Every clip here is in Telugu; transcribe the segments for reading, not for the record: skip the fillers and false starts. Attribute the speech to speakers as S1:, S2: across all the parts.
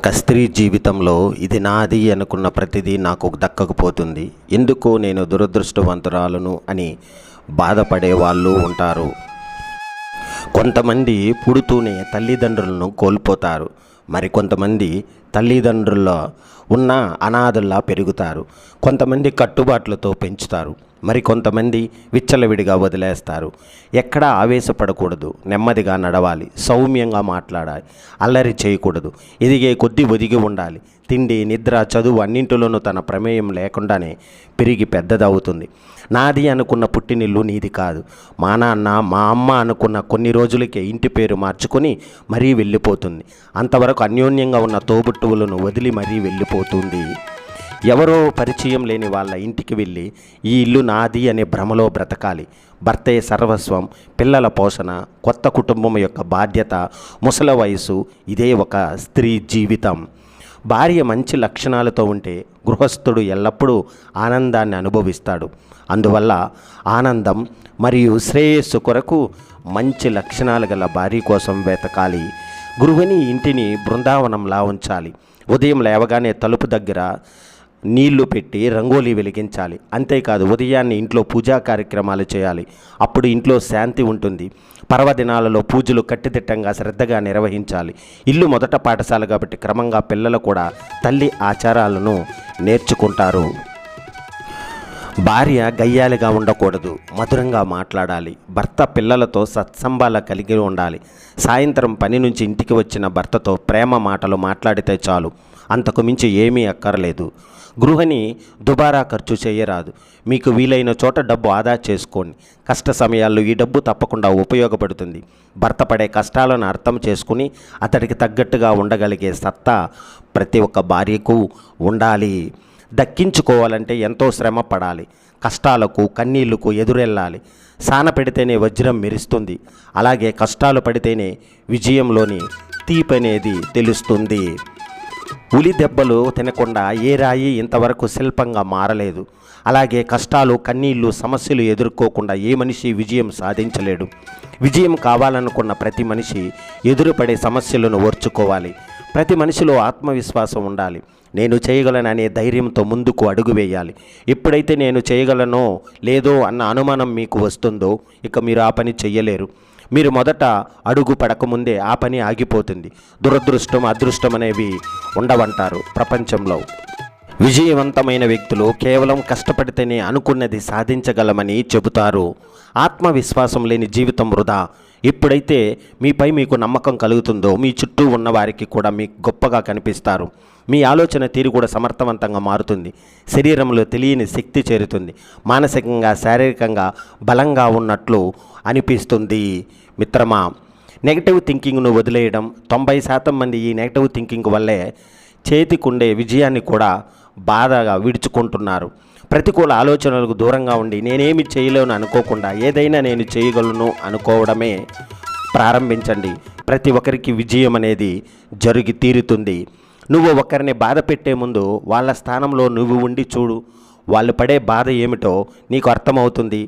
S1: ఒక స్త్రీ జీవితంలో ఇది నాది అనుకున్న ప్రతిదీ నాకు దక్కకపోతుంది, ఎందుకో నేను దురదృష్టవంతురాలను అని బాధపడే వాళ్ళు ఉంటారు. కొంతమంది పుడుతూనే తల్లిదండ్రులను కోల్పోతారు. మరికొంతమంది తల్లిదండ్రుల్లో ఉన్న అనాథల్లా పెరుగుతారు. కొంతమంది కట్టుబాట్లతో పెంచుతారు, మరికొంతమంది విచ్చలవిడిగా వదిలేస్తారు. ఎక్కడా ఆవేశపడకూడదు, నెమ్మదిగా నడవాలి, సౌమ్యంగా మాట్లాడాలి, అల్లరి చేయకూడదు, ఎదిగే కొద్దీ ఒదిగి ఉండాలి. తిండి, నిద్ర, చదువు అన్నింటిలోనూ తన ప్రమేయం లేకుండానే పెరిగి పెద్దదవుతుంది. నాది అనుకున్న పుట్టినిల్లు నీది కాదు. మా నాన్న, మా అమ్మ అనుకున్న కొన్ని రోజులకే ఇంటి పేరు మార్చుకొని మరీ వెళ్ళిపోతుంది. అంతవరకు అన్యోన్యంగా ఉన్న తోబుట్టువులను వదిలి మరీ వెళ్ళిపోతుంది. ఎవరో పరిచయం లేని వాళ్ళ ఇంటికి వెళ్ళి ఈ ఇల్లు నాది అనే భ్రమలో బ్రతకాలి. భర్తే సర్వస్వం, పిల్లల పోషణ, కొత్త కుటుంబం యొక్క బాధ్యత, ముసలి వయసు, ఇదే ఒక స్త్రీ జీవితం. భార్య మంచి లక్షణాలతో ఉంటే గృహస్థుడు ఎల్లప్పుడూ ఆనందాన్ని అనుభవిస్తాడు. అందువల్ల ఆనందం మరియు శ్రేయస్సు కొరకు మంచి లక్షణాలు గల భార్య కోసం వెతకాలి. గృహిణి ఇంటిని బృందావనంలా ఉంచాలి. ఉదయం లేవగానే తలుపు దగ్గర నీళ్లు పెట్టి రంగోలీ వెలిగించాలి. అంతేకాదు, ఉదయాన్నే ఇంట్లో పూజా కార్యక్రమాలు చేయాలి. అప్పుడు ఇంట్లో శాంతి ఉంటుంది. పర్వదినాలలో పూజలు కట్టుదిట్టంగా శ్రద్ధగా నిర్వహించాలి. ఇల్లు మొదట పాఠశాల కాబట్టి క్రమంగా పిల్లలు కూడా తల్లి ఆచారాలను నేర్చుకుంటారు. భార్య గయ్యాలిగా ఉండకూడదు, మధురంగా మాట్లాడాలి. భర్త పిల్లలతో సత్సంబాల కలిగి ఉండాలి. సాయంత్రం పని నుంచి ఇంటికి వచ్చిన భర్తతో ప్రేమ మాటలు మాట్లాడితే చాలు, అంతకు మించి ఏమీ అక్కర్లేదు. గృహిణి దుబారా ఖర్చు చేయరాదు. మీకు వీలైన చోట డబ్బు ఆదా చేసుకోండి. కష్ట సమయాల్లో ఈ డబ్బు తప్పకుండా ఉపయోగపడుతుంది. భర్త పడే కష్టాలను అర్థం చేసుకుని అతడికి తగ్గట్టుగా ఉండగలిగే సత్తా ప్రతి ఒక్క భార్యకు ఉండాలి. దక్కించుకోవాలంటే ఎంతో శ్రమ పడాలి. కష్టాలకు, కన్నీళ్లకు ఎదురెళ్ళాలి. సాన పెడితేనే వజ్రం మెరుస్తుంది. అలాగే కష్టాలు పడితేనే విజయంలోని తీపనేది తెలుస్తుంది. ఉలి దెబ్బలు తినకుండా ఏ రాయి ఇంతవరకు శిల్పంగా మారలేదు. అలాగే కష్టాలు, కన్నీళ్లు, సమస్యలు ఎదుర్కోకుండా ఏ మనిషి విజయం సాధించలేడు. విజయం కావాలనుకున్న ప్రతి మనిషి ఎదురుపడే సమస్యలను ఓర్చుకోవాలి. ప్రతి మనిషిలో ఆత్మవిశ్వాసం ఉండాలి. నేను చేయగలననే ధైర్యంతో ముందుకు అడుగు వేయాలి. ఎప్పుడైతే నేను చేయగలనో లేదో అన్న అనుమానం మీకు వస్తుందో ఇక మీరు ఆ పని చెయ్యలేరు. మీరు మొదట అడుగు పడకముందే ఆ పని ఆగిపోతుంది. దురదృష్టం, అదృష్టం అనేవి ఉండవంటారు ప్రపంచంలో. విజయవంతమైన వ్యక్తులు కేవలం కష్టపడితేనే అనుకున్నది సాధించగలమని చెబుతారు. ఆత్మవిశ్వాసం లేని జీవితం వృధా. ఎప్పుడైతే మీపై మీకు నమ్మకం కలుగుతుందో మీ చుట్టూ ఉన్నవారికి కూడా మీకు గొప్పగా కనిపిస్తారు. మీ ఆలోచన తీరు కూడా సమర్థవంతంగా మారుతుంది. శరీరంలో తెలియని శక్తి చేరుతుంది. మానసికంగా, శారీరకంగా బలంగా ఉన్నట్లు అనిపిస్తుంది. మిత్రమా, నెగటివ్ థింకింగ్ను వదిలేయడం. 90% మంది ఈ నెగటివ్ థింకింగ్ వల్లే చేతికుండే విజయాన్ని కూడా బాధగా విడుచుకుంటున్నారు. ప్రతికూల ఆలోచనలకు దూరంగా ఉండి నేనేమి చేయలేను అనుకోకుండా ఏదైనా నేను చేయగలను అనుకోవడమే ప్రారంభించండి. ప్రతి ఒక్కరికి విజయం అనేది జరిగి తీరుతుంది. నువ్వు ఒకరిని బాధ పెట్టే ముందు వాళ్ళ స్థానంలో నువ్వు ఉండి చూడు. వాళ్ళు పడే బాధ ఏమిటో నీకు అర్థమవుతుంది.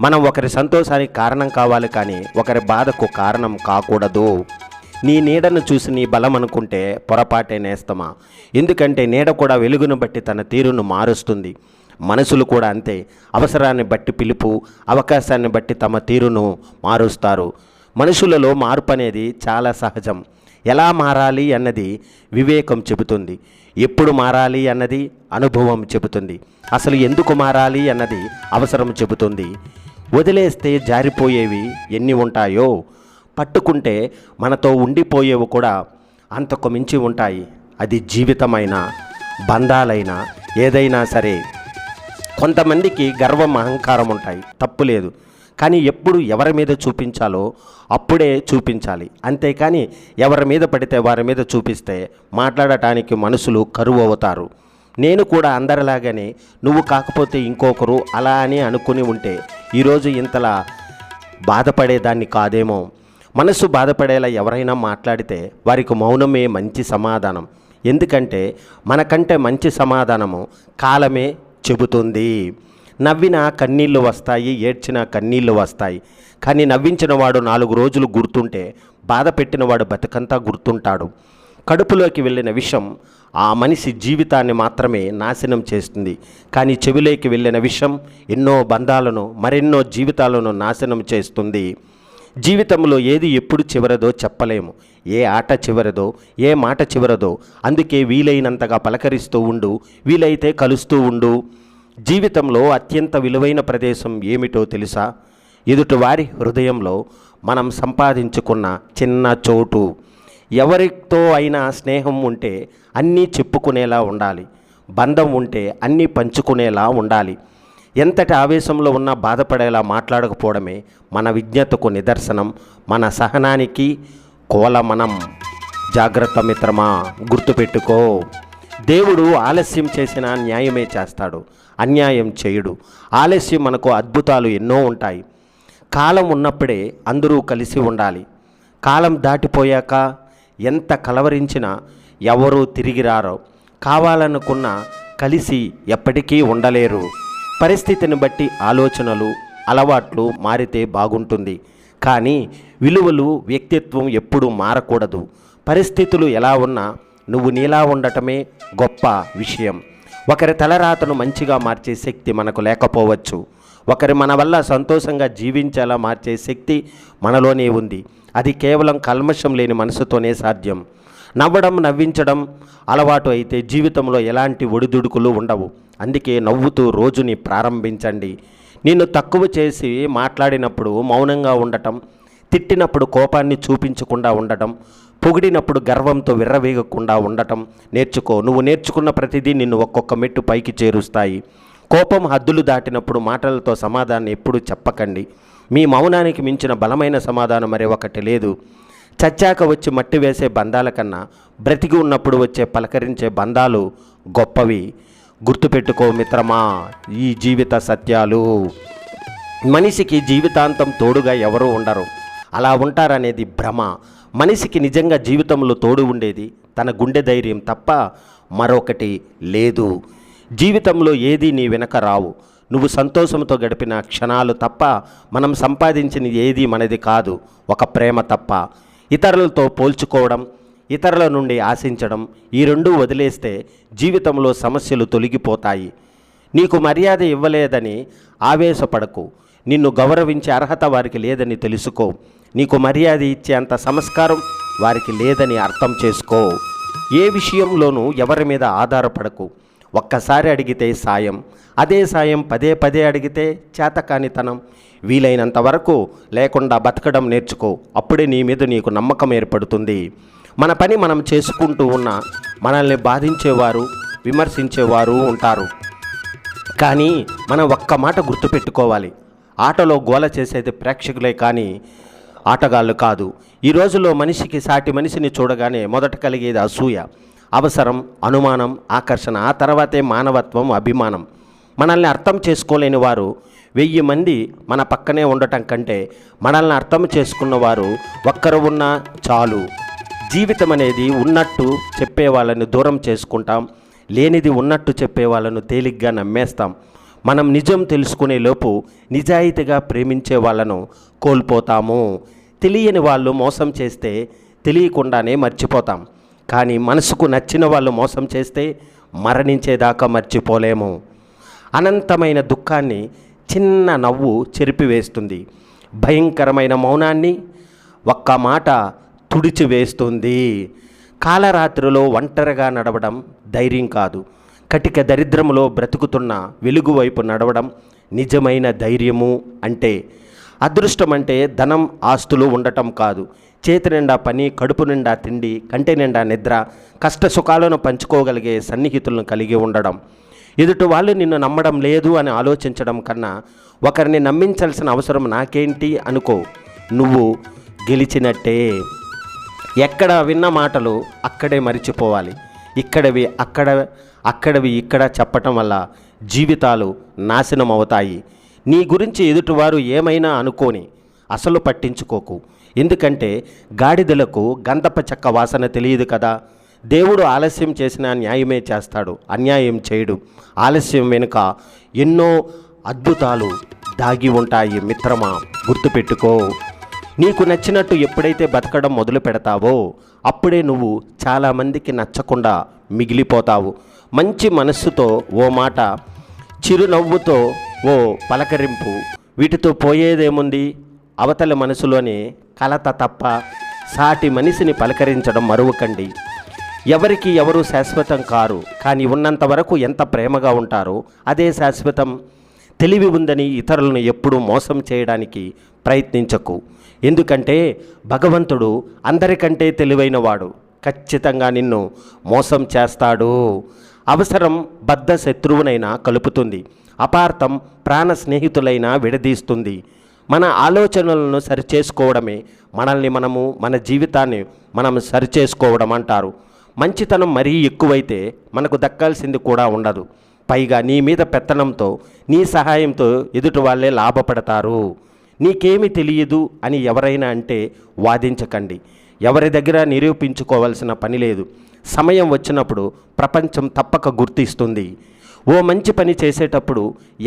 S1: మనం ఒకరి సంతోషానికి కారణం కావాలి, కానీ ఒకరి బాధకు కారణం కాకూడదు. నీ నీడను చూసి నీ బలం అనుకుంటే పొరపాటే నేస్తమా. ఎందుకంటే నీడ కూడా వెలుగును బట్టి తన తీరును మారుస్తుంది. మనసులు కూడా అంతే. అవసరాన్ని బట్టి పిలుపు, అవకాశాన్ని బట్టి తమ తీరును మారుస్తారు. మనుషులలో మార్పు అనేది చాలా సహజం. ఎలా మారాలి అన్నది వివేకం చెబుతుంది. ఎప్పుడు మారాలి అన్నది అనుభవం చెబుతుంది. అసలు ఎందుకు మారాలి అన్నది అవసరం చెబుతుంది. వదిలేస్తే జారిపోయేవి ఎన్ని ఉంటాయో, పట్టుకుంటే మనతో ఉండిపోయేవి కూడా అంతకు మించి ఉంటాయి. అది జీవితమైనా, బంధాలైనా, ఏదైనా సరే. కొంతమందికి గర్వం, అహంకారం ఉంటాయి, తప్పులేదు. కానీ ఎప్పుడు ఎవరి మీద చూపించాలో అప్పుడే చూపించాలి. అంతేకాని ఎవరి మీద పడితే వారి మీద చూపిస్తే మాట్లాడటానికి మనుషులు కరువు అవుతారు. నేను కూడా అందరిలాగానే నువ్వు కాకపోతే ఇంకొకరు అలా అని అనుకుని ఉంటే ఈరోజు ఇంతలా బాధపడేదాన్ని కాదేమో. మనసు బాధపడేలా ఎవరైనా మాట్లాడితే వారికి మౌనమే మంచి సమాధానం. ఎందుకంటే మనకంటే మంచి సమాధానము కాలమే చెబుతుంది. నవ్విన కన్నీళ్లు వస్తాయి, ఏడ్చిన కన్నీళ్లు వస్తాయి. కానీ నవ్వించిన వాడు 4 రోజులు గుర్తుంటే బాధ పెట్టినవాడు బతుకంతా గుర్తుంటాడు. కడుపులోకి వెళ్ళిన విషం ఆ మనిషి జీవితాన్ని మాత్రమే నాశనం చేస్తుంది. కానీ చెవిలోకి వెళ్ళిన విషం ఎన్నో బంధాలను, మరెన్నో జీవితాలను నాశనం చేస్తుంది. జీవితంలో ఏది ఎప్పుడు చివరదో చెప్పలేము. ఏ ఆట చివరదో, ఏ మాట చివరదో. అందుకే వీలైనంతగా పలకరిస్తూ ఉండు, వీలైతే కలుస్తూ ఉండు. జీవితంలో అత్యంత విలువైన ప్రదేశం ఏమిటో తెలుసా? ఎదుటివారి హృదయంలో మనం సంపాదించుకున్న చిన్న చోటు. ఎవరితో అయినా స్నేహం ఉంటే అన్నీ చెప్పుకునేలా ఉండాలి. బంధం ఉంటే అన్నీ పంచుకునేలా ఉండాలి. ఎంతటి ఆవేశంలో ఉన్నా బాధపడేలా మాట్లాడకపోవడమే మన విజ్ఞతకు నిదర్శనం, మన సహనానికి కోలమనం. జాగ్రత్త మిత్రమా, గుర్తుపెట్టుకో. దేవుడు ఆలస్యం చేసినా న్యాయమే చేస్తాడు, అన్యాయం చేయుడు. ఆలస్యం మనకు అద్భుతాలు ఎన్నో ఉంటాయి. కాలం ఉన్నప్పుడే అందరూ కలిసి ఉండాలి. కాలం దాటిపోయాక ఎంత కలవరించినా ఎవరూ తిరిగి రారో. కావాలనుకున్నా కలిసి ఎప్పటికీ ఉండలేరు. పరిస్థితిని బట్టి ఆలోచనలు, అలవాట్లు మారితే బాగుంటుంది. కానీ విలువలు, వ్యక్తిత్వం ఎప్పుడూ మారకూడదు. పరిస్థితులు ఎలా ఉన్నా నువ్వు నీలా ఉండటమే గొప్ప విషయం. ఒకరి తలరాతను మంచిగా మార్చే శక్తి మనకు లేకపోవచ్చు. ఒకరి మన వల్ల సంతోషంగా జీవించేలా మార్చే శక్తి మనలోనే ఉంది. అది కేవలం కల్మషం లేని మనసుతోనే సాధ్యం. నవ్వడం, నవ్వించడం అలవాటు అయితే జీవితంలో ఎలాంటి ఒడిదుడుకులు ఉండవు. అందుకే నవ్వుతూ రోజుని ప్రారంభించండి. నిన్ను తక్కువ చేసి మాట్లాడినప్పుడు మౌనంగా ఉండటం, తిట్టినప్పుడు కోపాన్ని చూపించకుండా ఉండటం, పొగిడినప్పుడు గర్వంతో విర్రవీగకుండా ఉండటం నేర్చుకో. నువ్వు నేర్చుకున్న ప్రతిదీ నిన్ను ఒక్కొక్క మెట్టు పైకి చేరుస్తాయి. కోపం హద్దులు దాటినప్పుడు మాటలతో సమాధానం ఎప్పుడూ చెప్పకండి. మీ మౌనానికి మించిన బలమైన సమాధానం మరి ఒకటి లేదు. చచ్చాక వచ్చి మట్టి వేసే బంధాల కన్నా బ్రతికి ఉన్నప్పుడు వచ్చే పలకరించే బంధాలు గొప్పవి. గుర్తుపెట్టుకో మిత్రమా ఈ జీవిత సత్యాలు. మనిషికి జీవితాంతం తోడుగా ఎవరూ ఉండరు. అలా ఉంటారనేది భ్రమ. మనిషికి నిజంగా జీవితంలో తోడు ఉండేది తన గుండె ధైర్యం తప్ప మరొకటి లేదు. జీవితంలో ఏది నీ వెనక రావు. నువ్వు సంతోషంతో గడిపిన క్షణాలు తప్ప మనం సంపాదించిన ఏది మనది కాదు, ఒక ప్రేమ తప్ప. ఇతరులతో పోల్చుకోవడం, ఇతరుల నుండి ఆశించడం, ఈ రెండూ వదిలేస్తే జీవితంలో సమస్యలు తొలగిపోతాయి. నీకు మర్యాద ఇవ్వలేదని ఆవేశపడకు. నిన్ను గౌరవించే అర్హత వారికి లేదని తెలుసుకో. నీకు మర్యాద ఇచ్చే అంత సంస్కారం వారికి లేదని అర్థం చేసుకో. ఏ విషయంలోనూ ఎవరి మీద ఆధారపడకు. ఒక్కసారి అడిగితే సాయం, అదే సాయం పదే పదే అడిగితే చేతకానితనం. వీలైనంత వరకు లేకుండా బతకడం నేర్చుకో. అప్పుడే నీ మీద నీకు నమ్మకం ఏర్పడుతుంది. మన పని మనం చేసుకుంటూ ఉన్న మనల్ని బాధించేవారు, విమర్శించేవారు ఉంటారు. కానీ మనం ఒక్క మాట గుర్తుపెట్టుకోవాలి. ఆటలో గోల చేసేది ప్రేక్షకులే కానీ ఆటగాళ్ళు కాదు. ఈ రోజుల్లో మనిషికి సాటి మనిషిని చూడగానే మొదట కలిగేది అసూయ, అవసరం, అనుమానం, ఆకర్షణ. ఆ తర్వాతే మానవత్వం, అభిమానం. మనల్ని అర్థం చేసుకోలేని వారు 1000 మంది మన పక్కనే ఉండటం కంటే మనల్ని అర్థం చేసుకున్నవారు ఒక్కరు ఉన్నా చాలు. జీవితం అనేది ఉన్నట్టు చెప్పే వాళ్ళని దూరం చేసుకుంటాం, లేనిది ఉన్నట్టు చెప్పే వాళ్ళను తేలిగ్గా నమ్మేస్తాం. మనం నిజం తెలుసుకునే లోపు నిజాయితీగా ప్రేమించే వాళ్ళను కోల్పోతాము. తెలియని వాళ్ళు మోసం చేస్తే తెలియకుండానే మర్చిపోతాం. కానీ మనసుకు నచ్చిన వాళ్ళు మోసం చేస్తే మరణించేదాకా మర్చిపోలేము. అనంతమైన దుఃఖాన్ని చిన్న నవ్వు చెరిపివేస్తుంది. భయంకరమైన మౌనాన్ని ఒక్క మాట తుడిచివేస్తుంది. కాలరాత్రిలో ఒంటరిగా నడవడం ధైర్యం కాదు. కటిక దరిద్రములో బ్రతుకుతున్న వెలుగు వైపు నడవడం నిజమైన ధైర్యము. అంటే అదృష్టం అంటే ధనం, ఆస్తులు ఉండటం కాదు. చేతి నిండా పని, కడుపు నిండా తిండి, కంటి నిండా నిద్ర, కష్ట సుఖాలను పంచుకోగలిగే సన్నిహితులను కలిగి ఉండడం. ఎదుటి వాళ్ళు నిన్ను నమ్మడం లేదు అని ఆలోచించడం కన్నా ఒకరిని నమ్మించాల్సిన అవసరం నాకేంటి అనుకో, నువ్వు గెలిచినట్టే. ఎక్కడ విన్న మాటలు అక్కడే మరిచిపోవాలి. అక్కడవి ఇక్కడ చెప్పటం వల్ల జీవితాలు నాశనం అవుతాయి. నీ గురించి ఎదుటివారు ఏమైనా అనుకోని అసలు పట్టించుకోకు. ఎందుకంటే గాడిదలకు గంధపు చెక్క వాసన తెలియదు కదా. దేవుడు ఆలస్యం చేసినా న్యాయమే చేస్తాడు, అన్యాయం చేయడు. ఆలస్యం వెనుక ఎన్నో అద్భుతాలు దాగి ఉంటాయి మిత్రమా, గుర్తుపెట్టుకో. నీకు నచ్చినట్టు ఎప్పుడైతే బతకడం మొదలు పెడతావో అప్పుడే నువ్వు చాలామందికి నచ్చకుండా మిగిలిపోతావు. మంచి మనస్సుతో ఓ మాట, చిరునవ్వుతో ఓ పలకరింపు, వీటితో పోయేదేముంది? అవతల మనసులోనే కలత తప్ప సాటి మనిషిని పలకరించడం మరువకండి. ఎవరికి ఎవరు శాశ్వతం కారు, కానీ ఉన్నంత వరకు ఎంత ప్రేమగా ఉంటారో అదే శాశ్వతం. తెలివి ఉందని ఇతరులను ఎప్పుడూ మోసం చేయడానికి ప్రయత్నించకు. ఎందుకంటే భగవంతుడు అందరికంటే తెలివైనవాడు. ఖచ్చితంగా నిన్ను మోసం చేస్తాడు. అవసరం బద్ధ శత్రువునైనా కలుపుతుంది, అపార్థం ప్రాణ స్నేహితులైనా విడదీస్తుంది. మన ఆలోచనలను సరిచేసుకోవడమే మనల్ని మనము, మన జీవితాన్ని మనం సరిచేసుకోవడం అంటారు. మంచితనం మరీ ఎక్కువైతే మనకు దక్కాల్సింది కూడా ఉండదు. పైగా నీ మీద పెత్తనంతో, నీ సహాయంతో ఎదుటి వాళ్ళే లాభపడతారు. నీకేమి తెలియదు అని ఎవరైనా అంటే వాదించకండి. ఎవరి దగ్గర నిరూపించుకోవాల్సిన పని లేదు. సమయం వచ్చినప్పుడు ప్రపంచం తప్పక గుర్తిస్తుంది. ఓ మంచి పని చేసేటప్పుడు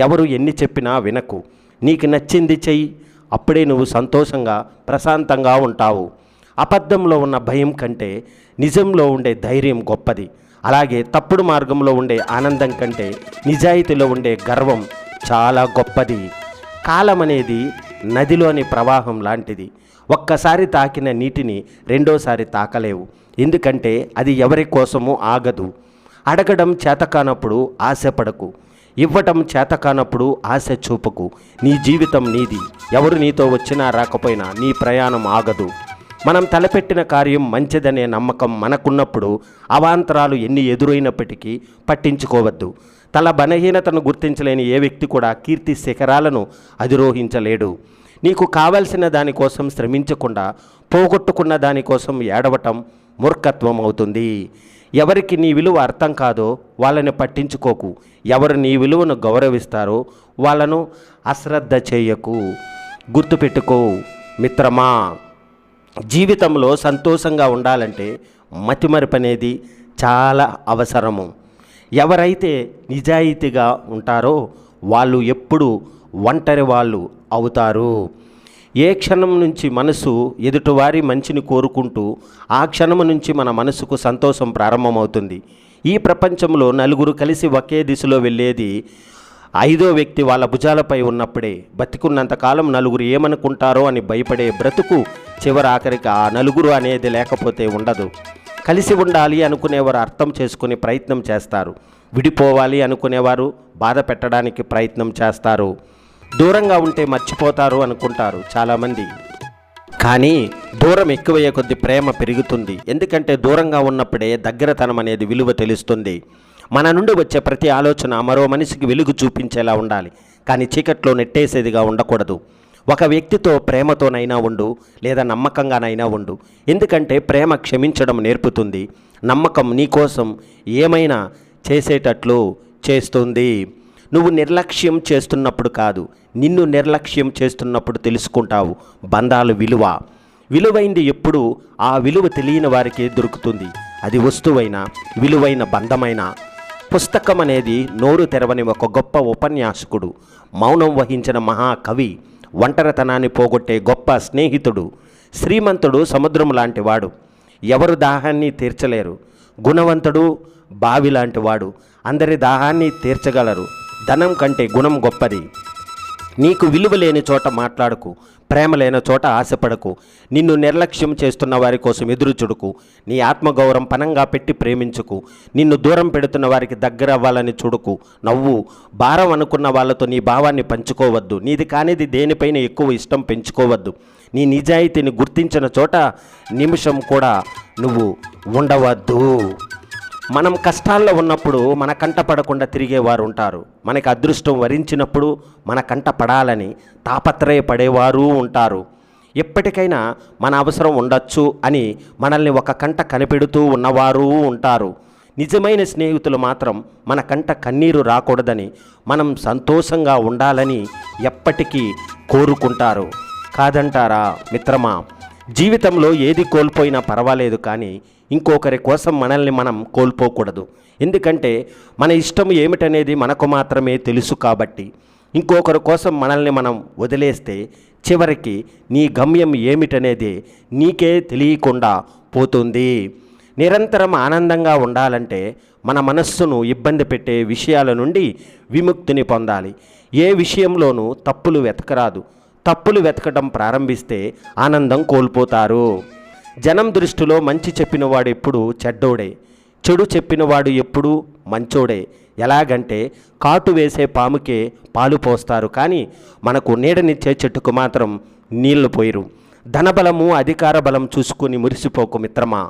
S1: ఎవరు ఎన్ని చెప్పినా వినకు. నీకు నచ్చింది చెయ్యి, అప్పుడే నువ్వు సంతోషంగా ప్రశాంతంగా ఉంటావు. అబద్ధంలో ఉన్న భయం కంటే నిజంలో ఉండే ధైర్యం గొప్పది. అలాగే తప్పుడు మార్గంలో ఉండే ఆనందం కంటే నిజాయితీలో ఉండే గర్వం చాలా గొప్పది. కాలం అనేది నదిలోని ప్రవాహం లాంటిది. ఒక్కసారి తాకిన నీటిని రెండోసారి తాకలేవు, ఎందుకంటే అది ఎవరి కోసమూ ఆగదు. అడగడం చేతకానప్పుడు ఆశపడకు, ఇవ్వటం చేతకానప్పుడు ఆశ చూపకు. నీ జీవితం నీది. ఎవరు నీతో వచ్చినా రాకపోయినా నీ ప్రయాణం ఆగదు. మనం తలపెట్టిన కార్యం మంచిదనే నమ్మకం మనకున్నప్పుడు అవాంతరాలు ఎన్ని ఎదురైనప్పటికీ పట్టించుకోవద్దు. తన బలహీనతను గుర్తించలేని ఏ వ్యక్తి కూడా కీర్తి శిఖరాలను అధిరోహించలేడు. నీకు కావలసిన దానికోసం శ్రమించకుండా పోగొట్టుకున్న దానికోసం ఏడవటం మూర్ఖత్వం అవుతుంది. ఎవరికి నీ విలువ అర్థం కాదో వాళ్ళని పట్టించుకోకు. ఎవరు నీ విలువను గౌరవిస్తారో వాళ్ళను అశ్రద్ధ చేయకు. గుర్తుపెట్టుకో మిత్రమా, జీవితంలో సంతోషంగా ఉండాలంటే మతిమరుపు అనేది చాలా అవసరము. ఎవరైతే నిజాయితీగా ఉంటారో వాళ్ళు ఎప్పుడు ఒంటరి వాళ్ళు అవుతారు. ఏ క్షణం నుంచి మనసు ఎదుటివారి మంచిని కోరుకుంటూ ఆ క్షణం నుంచి మన మనసుకు సంతోషం ప్రారంభమవుతుంది. ఈ ప్రపంచంలో నలుగురు కలిసి ఒకే దిశలో వెళ్ళేది ఐదో వ్యక్తి వాళ్ళ భుజాలపై ఉన్నప్పుడే. బతికున్నంతకాలం నలుగురు ఏమనుకుంటారో అని భయపడే బ్రతుకు చివరాఖరికి ఆ నలుగురు అనేది లేకపోతే ఉండదు. కలిసి ఉండాలి అనుకునేవారు అర్థం చేసుకునే ప్రయత్నం చేస్తారు. విడిపోవాలి అనుకునేవారు బాధ పెట్టడానికి ప్రయత్నం చేస్తారు. దూరంగా ఉంటే మర్చిపోతారు అనుకుంటారు చాలామంది. కానీ దూరం ఎక్కువయ్యే కొద్ది ప్రేమ పెరుగుతుంది. ఎందుకంటే దూరంగా ఉన్నప్పుడే దగ్గరతనం అనేది విలువ తెలుస్తుంది. మన నుండి వచ్చే ప్రతి ఆలోచన మరో మనిషికి వెలుగు చూపించేలా ఉండాలి, కానీ చీకట్లో నెట్టేసేదిగా ఉండకూడదు. ఒక వ్యక్తితో ప్రేమతోనైనా ఉండు, లేదా నమ్మకంగానైనా ఉండు. ఎందుకంటే ప్రేమ క్షమించడం నేర్పుతుంది. నమ్మకం నీకోసం ఏమైనా చేసేటట్లు చేస్తుంది. నువ్వు నిర్లక్ష్యం చేస్తున్నప్పుడు కాదు, నిన్ను నిర్లక్ష్యం చేస్తున్నప్పుడు తెలుసుకుంటావు బంధాలు విలువ. విలువైంది ఎప్పుడు ఆ విలువ తెలియని వారికి దొరుకుతుంది. అది వస్తువైనా, విలువైన బంధమైనా. పుస్తకం అనేది నోరు తెరవని ఒక గొప్ప ఉపన్యాసకుడు, మౌనం వహించిన మహాకవి, ఒంటరితనాన్ని పోగొట్టే గొప్ప స్నేహితుడు. శ్రీమంతుడు సముద్రం లాంటివాడు, ఎవరు దాహాన్ని తీర్చలేరు. గుణవంతుడు బావి లాంటివాడు, అందరి దాహాన్ని తీర్చగలరు. ధనం కంటే గుణం గొప్పది. నీకు విలువ లేని చోట మాట్లాడకు, ప్రేమ లేని చోట ఆశపడకు. నిన్ను నిర్లక్ష్యం చేస్తున్న వారి కోసం ఎదురు చూడకు. నీ ఆత్మగౌరవం పనంగా పెట్టి ప్రేమించుకు. నిన్ను దూరం పెడుతున్న వారికి దగ్గర అవ్వాలని చూడకు. నవ్వు. భారం అనుకున్న వాళ్ళతో నీ భావాన్ని పంచుకోవద్దు. నీది కానిది దేనిపైన ఎక్కువ ఇష్టం పెంచుకోవద్దు. నీ నిజాయితీని గుర్తించిన చోట నిమిషం కూడా నువ్వు ఉండవద్దు. మనం కష్టాల్లో ఉన్నప్పుడు మన కంట పడకుండా తిరిగేవారు ఉంటారు. మనకి అదృష్టం వరించినప్పుడు మన కంట పడాలని తాపత్రయపడేవారు ఉంటారు. ఎప్పటికైనా మన అవసరం ఉండొచ్చు అని మనల్ని ఒక కంట కనిపెడుతూ ఉన్నవారు ఉంటారు. నిజమైన స్నేహితులు మాత్రం మన కంట కన్నీరు రాకూడదని, మనం సంతోషంగా ఉండాలని ఎప్పటికీ కోరుకుంటారు. కాదంటారా మిత్రమా? జీవితంలో ఏది కోల్పోయినా పర్వాలేదు, కానీ ఇంకొకరి కోసం మనల్ని మనం కోల్పోకూడదు. ఎందుకంటే మన ఇష్టం ఏమిటనేది మనకు మాత్రమే తెలుసు. కాబట్టి ఇంకొకరి కోసం మనల్ని మనం వదిలేస్తే చివరికి నీ గమ్యం ఏమిటనేది నీకే తెలియకుండా పోతుంది. నిరంతరం ఆనందంగా ఉండాలంటే మన మనస్సును ఇబ్బంది పెట్టే విషయాల నుండి విముక్తిని పొందాలి. ఏ విషయంలోనూ తప్పులు వెతకరాదు. తప్పులు వెతకడం ప్రారంభిస్తే ఆనందం కోల్పోతారు. జనం దృష్టిలో మంచి చెప్పినవాడు ఎప్పుడు చెడ్డోడే, చెడు చెప్పినవాడు ఎప్పుడు మంచోడే. ఎలాగంటే కాటు వేసే పాముకే పాలు పోస్తారు, కానీ మనకు నీడనిచ్చే చెట్టుకు మాత్రం నీళ్లు పోయిరు. ధనబలము అధికార బలం చూసుకుని మురిసిపోకు మిత్రమా.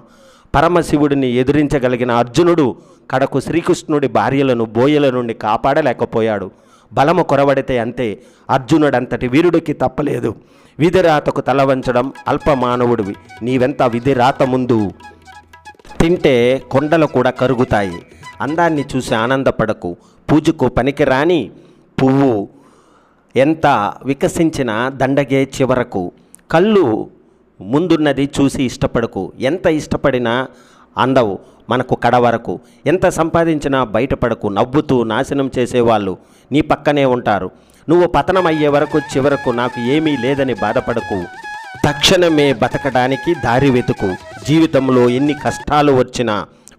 S1: పరమశివుడిని ఎదిరించగలిగిన అర్జునుడు కడకు శ్రీకృష్ణుడి భార్యలను బోయల నుండి కాపాడలేకపోయాడు. బలము కొరవడితే అంతే. అర్జునుడంతటి వీరుడికి తప్పలేదు విధిరాతకు తల వంచడం. అల్పమానవుడివి నీవెంత విధిరాత ముందు. తింటే కొండలు కూడా కరుగుతాయి. అందాన్ని చూసి ఆనందపడకు. పూజకు పనికిరాని పువ్వు ఎంత వికసించిన దండగే చివరకు. కళ్ళు ముందున్నది చూసి ఇష్టపడకు. ఎంత ఇష్టపడినా అందవు మనకు కడ వరకు. ఎంత సంపాదించినా బయటపడకు. నవ్వుతూ నాశనం చేసేవాళ్ళు నీ పక్కనే ఉంటారు. నువ్వు పతనం అయ్యే వరకు చివరకు నాకు ఏమీ లేదని బాధపడకు. తక్షణమే బతకడానికి దారి వెతుకు. జీవితంలో ఎన్ని కష్టాలు వచ్చినా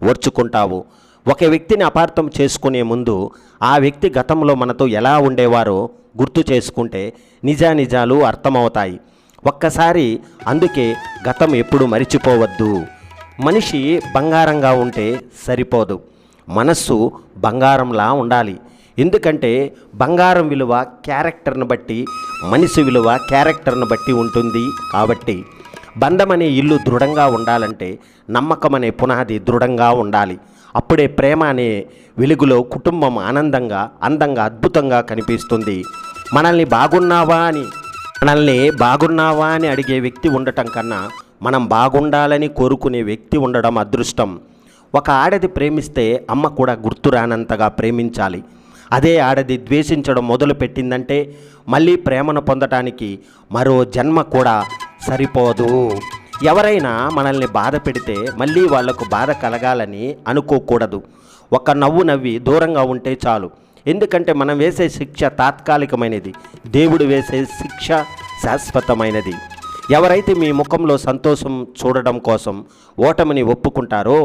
S1: ఓర్చుకుంటావు. ఒక వ్యక్తిని అపార్థం చేసుకునే ముందు ఆ వ్యక్తి గతంలో మనతో ఎలా ఉండేవారో గుర్తు చేసుకుంటే నిజానిజాలు అర్థమవుతాయి ఒక్కసారి. అందుకే గతం ఎప్పుడు మరిచిపోవద్దు. మనిషి బంగారంగా ఉంటే సరిపోదు, మనస్సు బంగారంలా ఉండాలి. ఎందుకంటే బంగారం విలువ క్యారెక్టర్ను బట్టి, మనిషి విలువ క్యారెక్టర్ను బట్టి ఉంటుంది. కాబట్టి బంధం అనే ఇల్లు దృఢంగా ఉండాలంటే నమ్మకం అనే పునాది దృఢంగా ఉండాలి. అప్పుడే ప్రేమ అనే వెలుగులో కుటుంబం ఆనందంగా, అందంగా, అద్భుతంగా కనిపిస్తుంది. మనల్ని బాగున్నావా అని అడిగే వ్యక్తి ఉండటం కన్నా మనం బాగుండాలని కోరుకునే వ్యక్తి ఉండడం అదృష్టం. ఒక ఆడది ప్రేమిస్తే అమ్మ కూడా గుర్తురానంతగా ప్రేమించాలి. అదే ఆడది ద్వేషించడం మొదలు పెట్టిందంటే మళ్ళీ ప్రేమను పొందటానికి మరో జన్మ కూడా సరిపోదు. ఎవరైనా మనల్ని బాధ పెడితే మళ్ళీ వాళ్లకు బాధ కలగాలని అనుకోకూడదు. ఒక నవ్వు నవ్వి దూరంగా ఉంటే చాలు. ఎందుకంటే మనం వేసే శిక్ష తాత్కాలికమైనది, దేవుడు వేసే శిక్ష శాశ్వతమైనది. ఎవరైతే మీ ముఖంలో సంతోషం చూడడం కోసం ఓటమిని ఒప్పుకుంటారో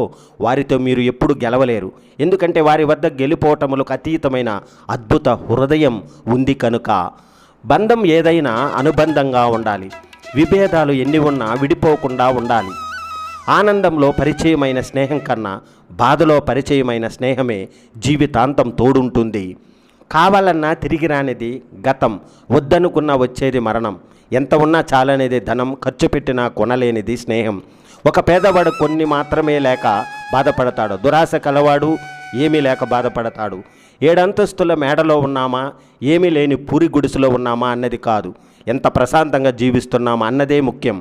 S1: వారితో మీరు ఎప్పుడు గెలవలేరు. ఎందుకంటే వారి వద్ద గెలుపోటములకు అతీతమైన అద్భుత హృదయం ఉంది కనుక. బంధం ఏదైనా అనుబంధంగా ఉండాలి. విభేదాలు ఎన్ని ఉన్నా విడిపోకుండా ఉండాలి. ఆనందంలో పరిచయమైన స్నేహం కన్నా బాధలో పరిచయమైన స్నేహమే జీవితాంతం తోడుంటుంది. కావాలన్నా తిరిగి రానిది గతం, వద్దనుకున్నా వచ్చేది మరణం. ఎంత ఉన్నా చాలనేది ధనం, ఖర్చు పెట్టినా కొనలేనిది స్నేహం. ఒక పేదవాడు కొన్ని మాత్రమే లేక బాధపడతాడు, దురాశ కలవాడు ఏమీ లేక బాధపడతాడు. 7 అంతస్తుల మేడలో ఉన్నామా, ఏమీ లేని పూరి గుడిసెలో ఉన్నామా అన్నది కాదు, ఎంత ప్రశాంతంగా జీవిస్తున్నామా అన్నదే ముఖ్యం.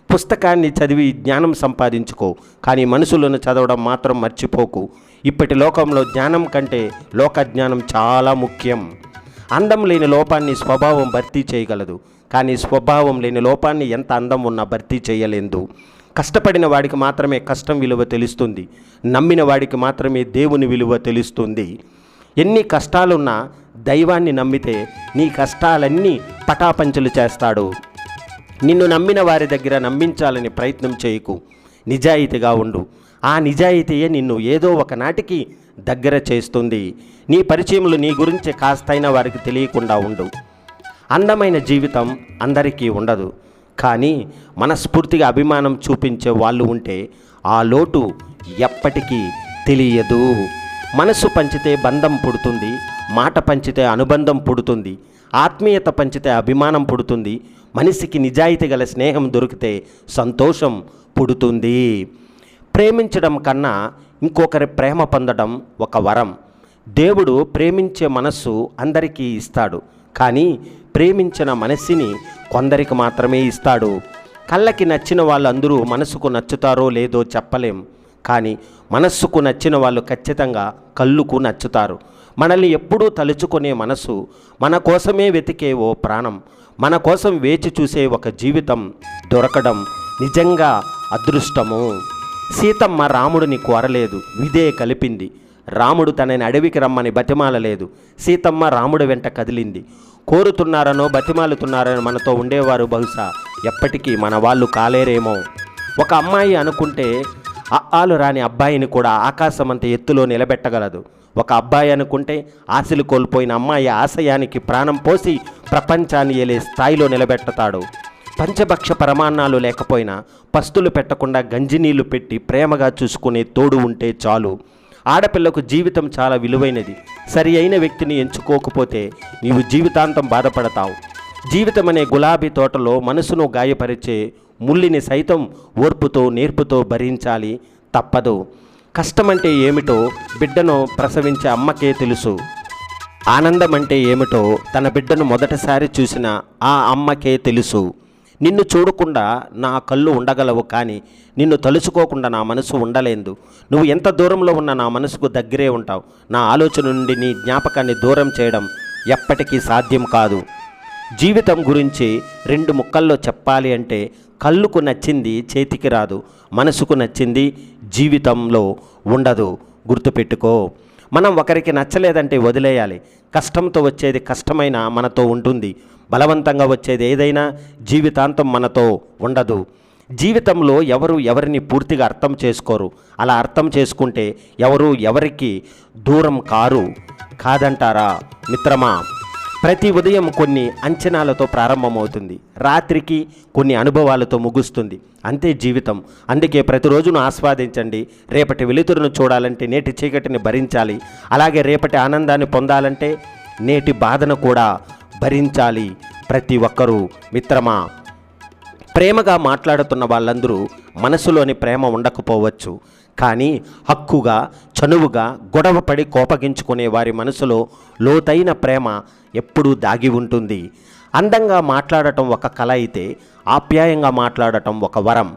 S1: పుస్తకాన్ని చదివి జ్ఞానం సంపాదించుకో, కానీ మనుషులను చదవడం మాత్రం మర్చిపోకు. ఇప్పటి లోకంలో జ్ఞానం కంటే లోకజ్ఞానం చాలా ముఖ్యం. అందం లేని లోపాన్ని స్వభావం భర్తీ చేయగలదు, కానీ స్వభావం లేని లోపాన్ని ఎంత అందం ఉన్నా భర్తీ చేయలేదు. కష్టపడిన వాడికి మాత్రమే కష్టం విలువ తెలుస్తుంది, నమ్మిన వాడికి మాత్రమే దేవుని విలువ తెలుస్తుంది. ఎన్ని కష్టాలున్నా దైవాన్ని నమ్మితే నీ కష్టాలన్నీ పటాపంచలు చేస్తాడు. నిన్ను నమ్మిన వారి దగ్గర నమ్మించాలని ప్రయత్నం చేయకు, నిజాయితీగా ఉండు. ఆ నిజాయితీయే నిన్ను ఏదో ఒక నాటికి దగ్గర చేస్తుంది. నీ పరిచయములు నీ గురించి కాస్తైనా వారికి తెలియకుండా ఉండు. అందమైన జీవితం అందరికీ ఉండదు, కానీ మనస్ఫూర్తిగా అభిమానం చూపించే వాళ్ళు ఉంటే ఆ లోటు ఎప్పటికీ తెలియదు. మనసు పంచితే బంధం పుడుతుంది, మాట పంచితే అనుబంధం పుడుతుంది, ఆత్మీయత పంచితే అభిమానం పుడుతుంది, మనిషికి నిజాయితీ గల స్నేహం దొరికితే సంతోషం పుడుతుంది. ప్రేమించడం కన్నా ఇంకొకరి ప్రేమ పొందడం ఒక వరం. దేవుడు ప్రేమించే మనస్సు అందరికీ ఇస్తాడు, కానీ ప్రేమించిన మనస్సుని కొందరికి మాత్రమే ఇస్తాడు. కళ్ళకి నచ్చిన వాళ్ళందరూ మనసుకు నచ్చుతారో లేదో చెప్పలేం, కానీ మనస్సుకు నచ్చిన వాళ్ళు ఖచ్చితంగా కళ్ళుకు నచ్చుతారు. మనల్ని ఎప్పుడూ తలుచుకునే మనసు, మన కోసమే వెతికే ఓ ప్రాణం, మన కోసం వేచి చూసే ఒక జీవితం దొరకడం నిజంగా అదృష్టము. సీతమ్మ రాముడిని కోరలేదు, విదే కలిపింది. రాముడు తనని అడవికి రమ్మని బతిమాలలేదు, సీతమ్మ రాముడి వెంట కదిలింది. కోరుతున్నారనో బతిమాలుతున్నారనో మనతో ఉండేవారు బహుశా ఎప్పటికీ మన వాళ్ళు కాలేరేమో. ఒక అమ్మాయి అనుకుంటే ఆలు రాని అబ్బాయిని కూడా ఆకాశమంత ఎత్తులో నిలబెట్టగలదు. ఒక అబ్బాయి అనుకుంటే ఆశలు కోల్పోయిన అమ్మాయి ఆశయానికి ప్రాణం పోసి ప్రపంచాన్ని ఏలే స్థాయిలో నిలబెట్టతాడు. పంచభక్ష పరమాన్నాలు లేకపోయినా పస్తులు పెట్టకుండా గంజినీళ్లు పెట్టి ప్రేమగా చూసుకునే తోడు ఉంటే చాలు. ఆడపిల్లకు జీవితం చాలా విలువైనది. సరి అయిన వ్యక్తిని ఎంచుకోకపోతే నీవు జీవితాంతం బాధపడతావు. జీవితం అనే గులాబీ తోటలో మనసును గాయపరిచే ముల్లిని సైతం ఓర్పుతో నేర్పుతో భరించాలి, తప్పదు. కష్టమంటే ఏమిటో బిడ్డను ప్రసవించే అమ్మకే తెలుసు. ఆనందం అంటే ఏమిటో తన బిడ్డను మొదటిసారి చూసిన ఆ అమ్మకే తెలుసు. నిన్ను చూడకుండా నా కళ్ళు ఉండగలవు, కానీ నిన్ను తలుచుకోకుండా నా మనసు ఉండలేదు. నువ్వు ఎంత దూరంలో ఉన్నా నా మనసుకు దగ్గరే ఉంటావు. నా ఆలోచన నుండి నీ జ్ఞాపకాన్ని దూరం చేయడం ఎప్పటికీ సాధ్యం కాదు. జీవితం గురించి 2 ముక్కల్లో చెప్పాలి అంటే కళ్ళుకు నచ్చింది చేతికి రాదు, మనసుకు నచ్చింది జీవితంలో ఉండదు. గుర్తుపెట్టుకో. మనం ఒకరికి నచ్చలేదంటే వదిలేయాలి. కష్టంతో వచ్చేది కష్టమైన మనతో ఉంటుంది. బలవంతంగా వచ్చేది ఏదైనా జీవితాంతం మనతో ఉండదు. జీవితంలో ఎవరు ఎవరిని పూర్తిగా అర్థం చేసుకోరు. అలా అర్థం చేసుకుంటే ఎవరు ఎవరికి దూరం కాదంటారా మిత్రమా? ప్రతి ఉదయం కొన్ని అంచనాలతో ప్రారంభమవుతుంది, రాత్రికి కొన్ని అనుభవాలతో ముగుస్తుంది. అంతే జీవితం. అందుకే ప్రతిరోజును ఆస్వాదించండి. రేపటి వెలుతురును చూడాలంటే నేటి చీకటిని భరించాలి. అలాగే రేపటి ఆనందాన్ని పొందాలంటే నేటి బాధను కూడా భరించాలి ప్రతి ఒక్కరూ. మిత్రమా, ప్రేమగా మాట్లాడుతున్న వాళ్ళందరూ మనసులోని ప్రేమ ఉండకపోవచ్చు, కానీ హక్కుగా చనువుగా గొడవపడి కోపగించుకునే వారి మనసులో లోతైన ప్రేమ ఎప్పుడూ దాగి ఉంటుంది. అందంగా మాట్లాడటం ఒక కళ అయితే ఆప్యాయంగా మాట్లాడటం ఒక వరం.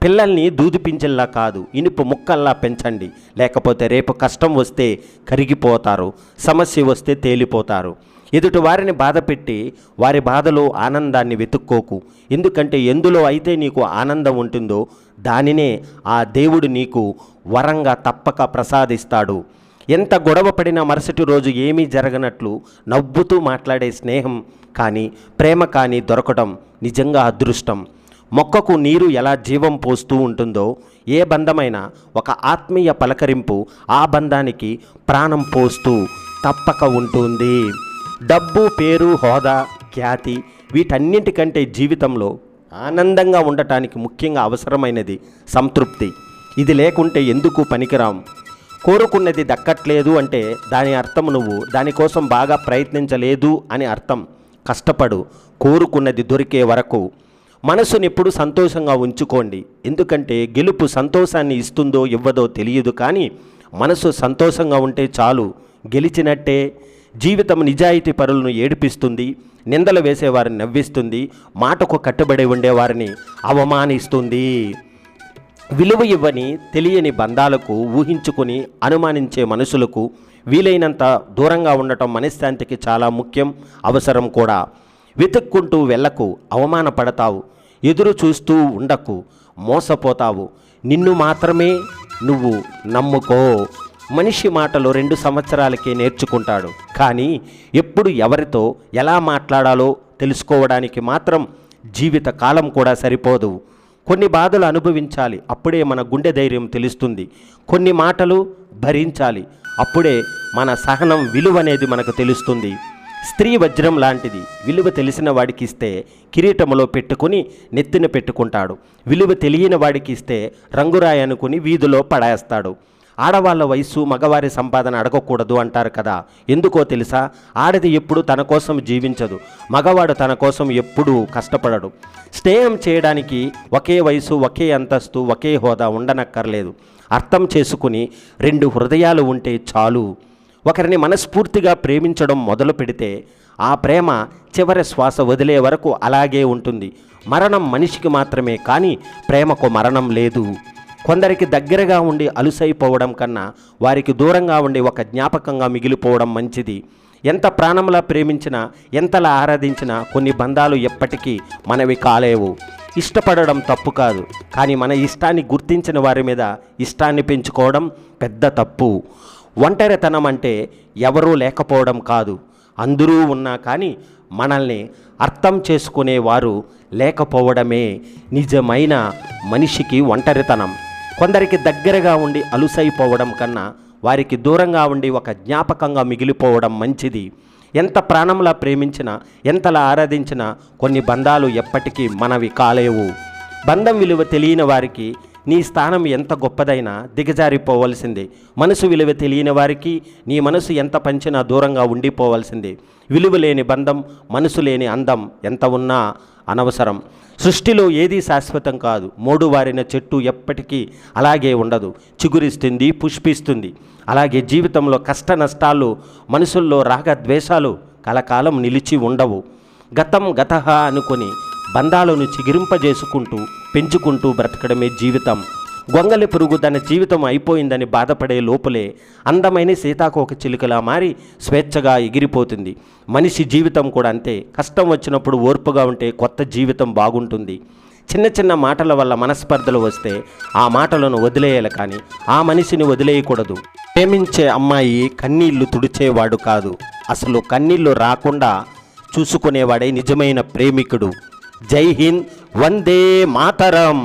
S1: పిల్లల్ని దూదిపించల్లా కాదు, ఇనుపు ముక్కల్లా పెంచండి. లేకపోతే రేపు కష్టం వస్తే కరిగిపోతారు, సమస్య వస్తే తేలిపోతారు. ఎదుటి వారిని బాధపెట్టి వారి బాధలో ఆనందాన్ని వెతుక్కోకు. ఎందుకంటే ఎందులో అయితే నీకు ఆనందం ఉంటుందో దానినే ఆ దేవుడు నీకు వరంగా తప్పక ప్రసాదిస్తాడు. ఎంత గొడవ పడినా మరుసటి రోజు ఏమీ జరగనట్లు నవ్వుతూ మాట్లాడే స్నేహం కానీ ప్రేమ కానీ దొరకడం నిజంగా అదృష్టం. మొక్కకు నీరు ఎలా జీవం పోస్తూ ఉంటుందో ఏ బంధమైనా ఒక ఆత్మీయ పలకరింపు ఆ బంధానికి ప్రాణం పోస్తూ తప్పక ఉంటుంది. డబ్బు, పేరు, హోదా, ఖ్యాతి వీటన్నింటికంటే జీవితంలో ఆనందంగా ఉండటానికి ముఖ్యంగా అవసరమైనది సంతృప్తి. ఇది లేకుంటే ఎందుకు పనికిరాం. కోరుకున్నది దక్కట్లేదు అంటే దాని అర్థం నువ్వు దానికోసం బాగా ప్రయత్నించలేదు అని అర్థం. కష్టపడు, కోరుకున్నది దొరికే వరకు. మనసుని ఎప్పుడు సంతోషంగా ఉంచుకోండి. ఎందుకంటే గెలుపు సంతోషాన్ని ఇస్తుందో ఇవ్వదో తెలియదు, కానీ మనసు సంతోషంగా ఉంటే చాలు, గెలిచినట్టే. జీవితం నిజాయితీ పరులను ఏడిపిస్తుంది, నిందలు వేసేవారిని నవ్విస్తుంది, మాటకు కట్టుబడి ఉండేవారిని అవమానిస్తుంది. విలువ ఇవ్వని తెలియని బంధాలకు, ఊహించుకుని అనుమానించే మనుషులకు వీలైనంత దూరంగా ఉండటం మనశ్శాంతికి చాలా ముఖ్యం, అవసరం కూడా. వెతుక్కుంటూ వెళ్ళకు, అవమానపడతావు. ఎదురు చూస్తూ ఉండకు, మోసపోతావు. నిన్ను మాత్రమే నువ్వు నమ్ముకో. మనిషి మాటలు 2 సంవత్సరాలకే నేర్చుకుంటాడు, కానీ ఎప్పుడు ఎవరితో ఎలా మాట్లాడాలో తెలుసుకోవడానికి మాత్రం జీవిత కాలం కూడా సరిపోదు. కొన్ని బాధలు అనుభవించాలి, అప్పుడే మన గుండె ధైర్యం తెలుస్తుంది. కొన్ని మాటలు భరించాలి, అప్పుడే మన సహనం విలువ అనేది మనకు తెలుస్తుంది. స్త్రీ వజ్రం లాంటిది, విలువ తెలిసిన వాడికి ఇస్తే కిరీటములో పెట్టుకుని నెత్తిన పెట్టుకుంటాడు. విలువ తెలియని వాడికి ఇస్తే రంగురాయి అనుకుని వీధిలో పడేస్తాడు. ఆడవాళ్ళ వయసు మగవారి సంపాదన అడగకూడదు అంటారు కదా. ఎందుకో తెలుసా? ఆడది ఎప్పుడు తన కోసం జీవించదు, మగవాడు తన కోసం ఎప్పుడూ కష్టపడడు. స్నేహం చేయడానికి ఒకే వయసు, ఒకే అంతస్తు, ఒకే హోదా ఉండనక్కర్లేదు. అర్థం చేసుకుని 2 హృదయాలు ఉంటే చాలు. ఒకరిని మనస్ఫూర్తిగా ప్రేమించడం మొదలు పెడితే ఆ ప్రేమ చివరి శ్వాస వదిలే వరకు అలాగే ఉంటుంది. మరణం మనిషికి మాత్రమే, కానీ ప్రేమకు మరణం లేదు. కొందరికి దగ్గరగా ఉండి అలుసైపోవడం కన్నా వారికి దూరంగా ఉండి ఒక జ్ఞాపకంగా మిగిలిపోవడం మంచిది. ఎంత ప్రాణంలా ప్రేమించినా, ఎంతలా ఆరాధించినా కొన్ని బంధాలు ఎప్పటికీ మనవి కాలేవు. ఇష్టపడడం తప్పు కాదు, కానీ మన ఇష్టాన్ని గుర్తించిన వారి మీద ఇష్టాన్ని పెంచుకోవడం పెద్ద తప్పు. ఒంటరితనం అంటే ఎవరూ లేకపోవడం కాదు, అందరూ ఉన్నా కానీ మనల్ని అర్థం చేసుకునేవారు లేకపోవడమే నిజమైన మనిషికి ఒంటరితనం. కొందరికి దగ్గరగా ఉండి అలుసైపోవడం కన్నా వారికి దూరంగా ఉండి ఒక జ్ఞాపకంగా మిగిలిపోవడం మంచిది. ఎంత ప్రాణంలా ప్రేమించినా, ఎంతలా ఆరాధించినా కొన్ని బంధాలు ఎప్పటికీ మనవి కాలేవు. బంధం విలువ తెలియని వారికి నీ స్థానం ఎంత గొప్పదైనా దిగజారిపోవలసిందే. మనసు విలువ తెలియని వారికి నీ మనసు ఎంత పంచినా దూరంగా ఉండిపోవలసిందే. విలువ లేని బంధం, మనసు లేని అందం ఎంత ఉన్నా అనవసరం. సృష్టిలో ఏదీ శాశ్వతం కాదు. మోడు వారిన చెట్టు ఎప్పటికీ అలాగే ఉండదు, చిగురిస్తుంది, పుష్పిస్తుంది. అలాగే జీవితంలో కష్ట నష్టాలు, మనసుల్లో రాగద్వేషాలు కలకాలం నిలిచి ఉండవు. గతం గతహ అనుకొని బంధాలను చిగిరింపజేసుకుంటూ పెంచుకుంటూ బ్రతకడమే జీవితం. గొంగలి పురుగు తన జీవితం అయిపోయిందని బాధపడే లోపలే అందమైన సీతాకోక చిలుకలా మారి స్వేచ్ఛగా ఎగిరిపోతుంది. మనిషి జీవితం కూడా అంతే. కష్టం వచ్చినప్పుడు ఓర్పుగా ఉంటే కొత్త జీవితం బాగుంటుంది. చిన్న చిన్న మాటల వల్ల మనస్పర్ధలు వస్తే ఆ మాటలను వదిలేయాలి, కానీ ఆ మనిషిని వదిలేయకూడదు. ప్రేమించే అమ్మాయి కన్నీళ్లు తుడిచేవాడు కాదు, అసలు కన్నీళ్లు రాకుండా చూసుకునేవాడే నిజమైన ప్రేమికుడు. జై హింద్, వందే మాతరం.